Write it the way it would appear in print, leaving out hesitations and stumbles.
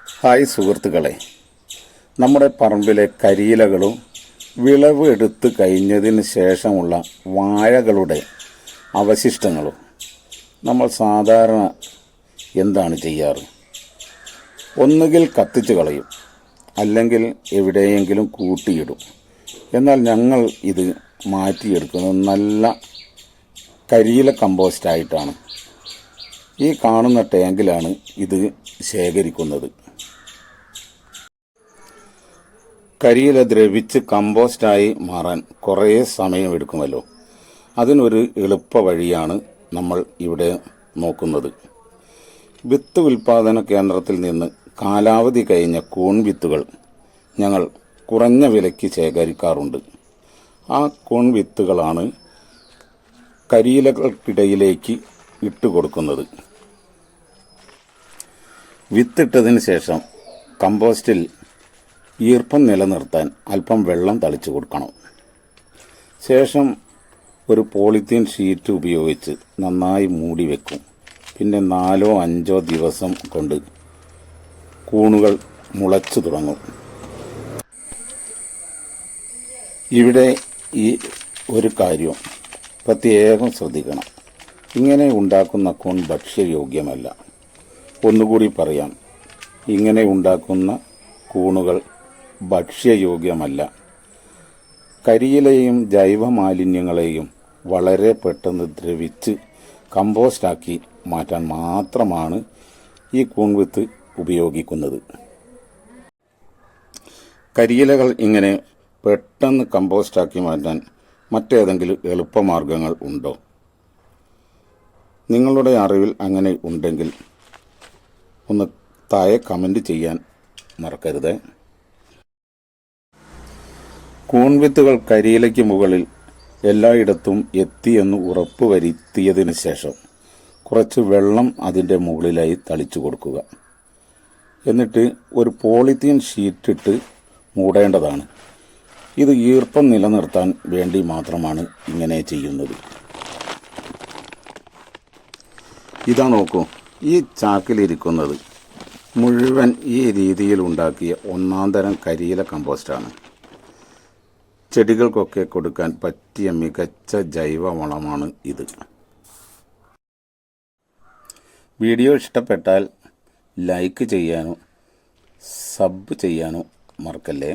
Hi സുഹൃത്തുക്കളെ, നമ്മുടെ പറമ്പിലെ കരിയിലകളും വിളവ് എടുത്ത് കഴിഞ്ഞതിന് ശേഷമുള്ള വാഴകളുടെ അവശിഷ്ടങ്ങളും നമ്മൾ സാധാരണ എന്താണ് ചെയ്യാറ്? ഒന്നുകിൽ കത്തിച്ച് കളയും, അല്ലെങ്കിൽ എവിടെയെങ്കിലും കൂട്ടിയിടും. എന്നാൽ ഞങ്ങൾ ഇത് മാറ്റിയെടുക്കുന്നത് നല്ല കരിയില കമ്പോസ്റ്റായിട്ടാണ്. ഈ കാണുന്ന ടാങ്കിലാണ് ഇത് ശേഖരിക്കുന്നത്. കരിയില ദ്രവിച്ച് കമ്പോസ്റ്റായി മാറാൻ കുറേ സമയമെടുക്കുമല്ലോ. അതിനൊരു എളുപ്പ വഴിയാണ് നമ്മൾ ഇവിടെ നോക്കുന്നത്. വിത്ത് ഉൽപാദന കേന്ദ്രത്തിൽ നിന്ന് കാലാവധി കഴിഞ്ഞ കൂൺ വിത്തുകൾ ഞങ്ങൾ കുറഞ്ഞ വിലയ്ക്ക് ശേഖരിക്കാറുണ്ട്. ആ കൂൺ വിത്തുകളാണ് കരിയിലകൾക്കിടയിലേക്ക് ഇട്ടുകൊടുക്കുന്നത്. വിത്തിട്ടതിന് ശേഷം കമ്പോസ്റ്റിൽ ഈർപ്പം നിലനിർത്താൻ അല്പം വെള്ളം തളിച്ചു കൊടുക്കണം. ശേഷം ഒരു പോളിത്തീൻ ഷീറ്റ് ഉപയോഗിച്ച് നന്നായി മൂടി വെക്കും. പിന്നെ 4-5 ദിവസം കൊണ്ട് കൂണുകൾ മുളച്ചു തുടങ്ങും. ഇവിടെ ഈ ഒരു കാര്യം പ്രത്യേകം ശ്രദ്ധിക്കണം. ഇങ്ങനെ ഉണ്ടാക്കുന്ന കൂൺ ഭക്ഷ്യയോഗ്യമല്ല. ഒന്നുകൂടി പറയാം, ഇങ്ങനെ ഉണ്ടാക്കുന്ന കൂണുകൾ ഭക്ഷ്യയോഗ്യമല്ല. കരിയിലയും ജൈവമാലിന്യങ്ങളെയും വളരെ പെട്ടെന്ന് ദ്രവിച്ച് കമ്പോസ്റ്റാക്കി മാറ്റാൻ മാത്രമാണ് ഈ കൂൺവിത്ത് ഉപയോഗിക്കുന്നത്. കരിയിലകൾ ഇങ്ങനെ പെട്ടെന്ന് കമ്പോസ്റ്റാക്കി മാറ്റാൻ മറ്റേതെങ്കിലും എളുപ്പമാർഗങ്ങൾ ഉണ്ടോ? നിങ്ങളുടെ അറിവിൽ അങ്ങനെ ഉണ്ടെങ്കിൽ ഒന്ന് താഴെ കമൻറ്റ് ചെയ്യാൻ മറക്കരുത്. കൂൺവിത്തുകൾ കരിയിലയ്ക്ക് മുകളിൽ എല്ലായിടത്തും എത്തിയെന്ന് ഉറപ്പ് വരുത്തിയതിന് ശേഷം കുറച്ച് വെള്ളം അതിൻ്റെ മുകളിലായി തളിച്ചു കൊടുക്കുക. എന്നിട്ട് ഒരു പോളിത്തീൻ ഷീറ്റിട്ട് മൂടേണ്ടതാണ്. ഇത് ഈർപ്പം നിലനിർത്താൻ വേണ്ടി മാത്രമാണ് ഇങ്ങനെ ചെയ്യുന്നത്. ഇതാ നോക്കൂ, ഈ ചാക്കിലിരിക്കുന്നത് മുഴുവൻ ഈ രീതിയിൽ ഉണ്ടാക്കിയ ഒന്നാന്തരം കരിയില കമ്പോസ്റ്റാണ്. ചെടികൾക്കൊക്കെ കൊടുക്കാൻ പറ്റിയ മികച്ച ജൈവവളമാണ് ഇത്. വീഡിയോ ഇഷ്ടപ്പെട്ടാൽ ലൈക്ക് ചെയ്യാനോ സബ് ചെയ്യാനോ മറക്കല്ലേ.